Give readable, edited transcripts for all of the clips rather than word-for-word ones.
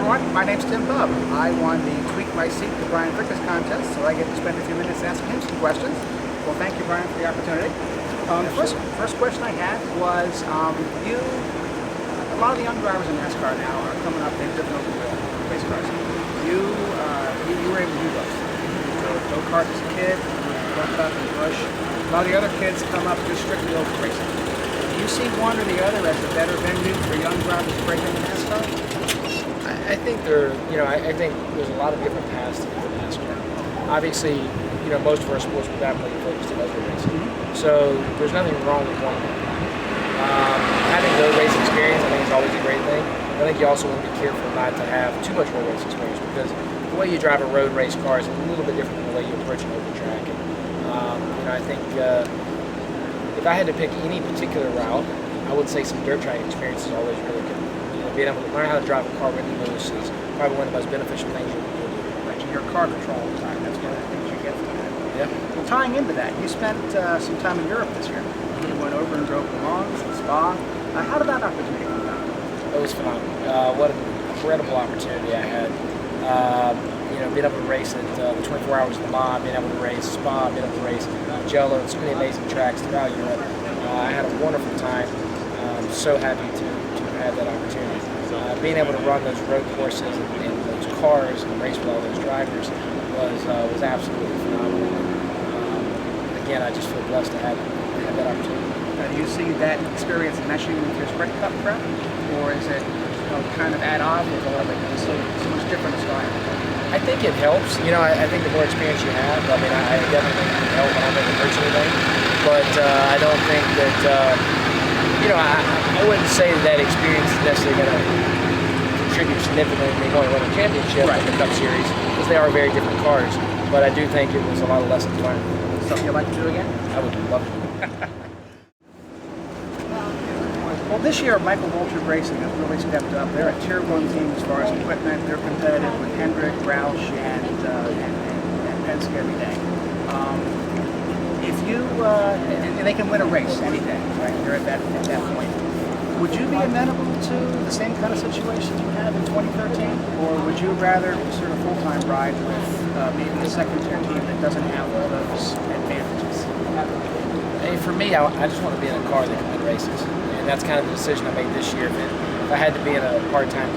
everyone, my name's Bubb. I won the Tweak My Seat to Brian Vickers contest, so I get to spend a few minutes asking him some questions. Well, thank you, Brian, for the opportunity. First question I had was, a lot of the young drivers in NASCAR now are coming up, they've driven over the race cars. You were able to do both. So go-kart as a kid, Bubb and Bush. A lot of the other kids come up just strictly over racing. Do you see one or the other as a better venue for young drivers to break into NASCAR? I think I think there's a lot of different paths to get to NASCAR. Obviously, most of our sports predominantly focused on other racing, so there's nothing wrong with one. Having road race experience, I think, is always a great thing. I think you also want to be careful not to have too much road race experience, because the way you drive a road race car is a little bit different than the way you approach an open track. And, I think if I had to pick any particular route, I would say some dirt track experience is always really good. Being able to learn how to drive a car really loose is probably one of the most beneficial things you can do. Right, your car control all the time. That's one of the things you get from that. Yeah. Well, tying into that, you spent some time in Europe this year. You went over and drove Le Mans and Spa. How did that opportunity come about? It was phenomenal. What an incredible opportunity I had. Being able to race at the 24 Hours of Le Mans, being able to race Spa, being able to race Jello, so many amazing tracks throughout Europe. I had a wonderful time. So happy to have that opportunity. Being able to run those road courses and those cars and race with all those drivers was absolutely phenomenal. Again, I just feel blessed to have that opportunity. Do you see that experience meshing with your Sprint Cup prep, or is it kind of at odds with all of it? It's so much different style. I think it helps. I think the more experience you have, I definitely think it can help. I don't think it hurts anything, but I don't think that. I wouldn't say that experience is necessarily going to contribute significantly to me going to win a championship in the Cup Series, because they are very different cars. But I do think it was a lot of lessons learned. Something you'd like to do again? I would love to. Well, this year, Michael Waltrip Racing has really stepped up. They're a Tier 1 team as far as equipment. They're competitive with Hendrick, Roush, and Penske every day. And they can win a race any day, right? They're at that point. Would you be amenable to the same kind of situation you had in 2013, or would you rather sort of full-time ride with maybe a second-tier team that doesn't have all those advantages? Hey, for me, I just want to be in a car that can win races, and that's kind of the decision I made this year. If I had to be in a part-time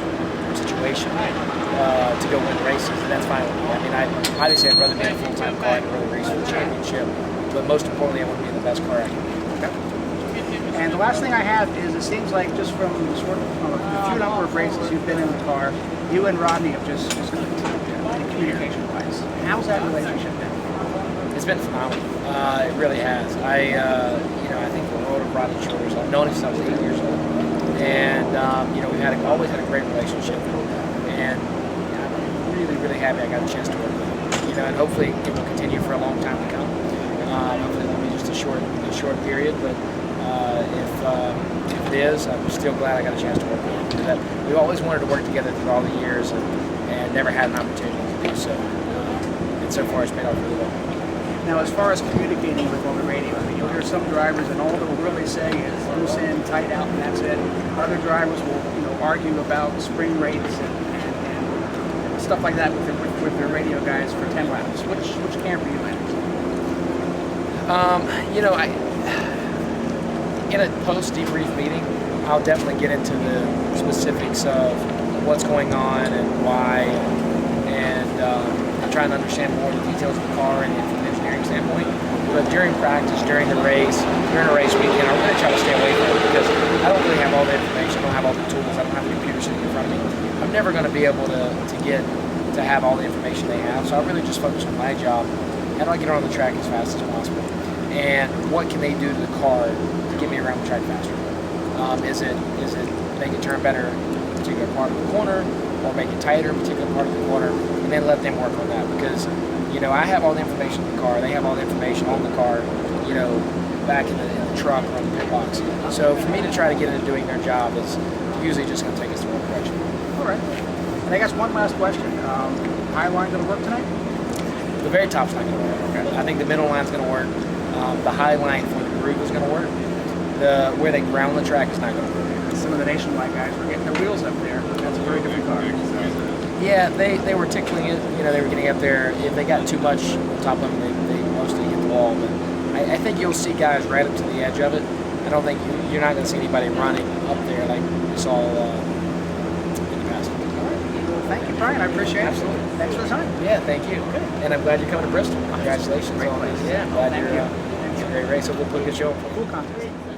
situation to go win races, then that's fine with me. Obviously, I'd rather be in a full-time car and really race for the championship. But most importantly, I want to be in the best car I can be. Okay. And the last thing I have is, it seems like just from sort of the few number of races you've been in the car, you and Rodney have just communication-wise. How's that relationship been? It's been phenomenal. It really has. I think the world of Rodney Shoulders. I've known him since I was 8 years old, and we've always had a great relationship. And I'm really, really happy I got a chance to work with him. And hopefully it will continue for a long time to come. Hopefully it won't be just a short period, but if it is, I'm still glad I got a chance to work with him. We've always wanted to work together through all the years, and never had an opportunity to do so. And so far, it's paid off really well. Now, as far as communicating with on the radio, you'll hear some drivers, and all they'll really say is loose in, tight out, and that's it. Other drivers will, argue about spring rates and stuff like that with their radio guys for 10 laps. Which camp are you in? In a post-debrief meeting, I'll definitely get into the specifics of what's going on and why, and I'm trying to understand more of the details of the car and from an engineering standpoint. But during practice, during a race weekend, I really try to stay away from it, because I don't really have all the information, I don't have all the tools, I don't have the computer sitting in front of me. I'm never going to be able to have all the information they have, so I really just focus on my job. How do I get her on the track as fast as possible? And what can they do to the car to get me around the track faster? Is it make it turn better in a particular part of the corner, or make it tighter in a particular part of the corner, and then let them work on that? Because I have all the information in the car, they have all the information on the car, back in the truck or in the pit box. So for me to try to get into doing their job is usually just going to take us the wrong direction. All right. And I guess one last question. High line going to work tonight? The very top's not going to work. Okay. I think the middle line's going to work. The high line for the groove is going to work. Where they ground the track is not going to work. some of the Nationwide guys were getting their wheels up there. That's a very different car. Yeah, they were tickling it. You know, they were getting up there. If they got too much on top of them, they mostly hit the wall. But I think you'll see guys right up to the edge of it. I don't think you're not going to see anybody running up there like you saw in the past. Well, thank you, Brian. I appreciate it. Absolutely. Thanks for the time. Yeah, thank you. Good. And I'm glad you're coming to Bristol. Congratulations Great on place. this. Yeah, glad Thank you're. you. It's a great race. So we'll put a good show. Cool contest.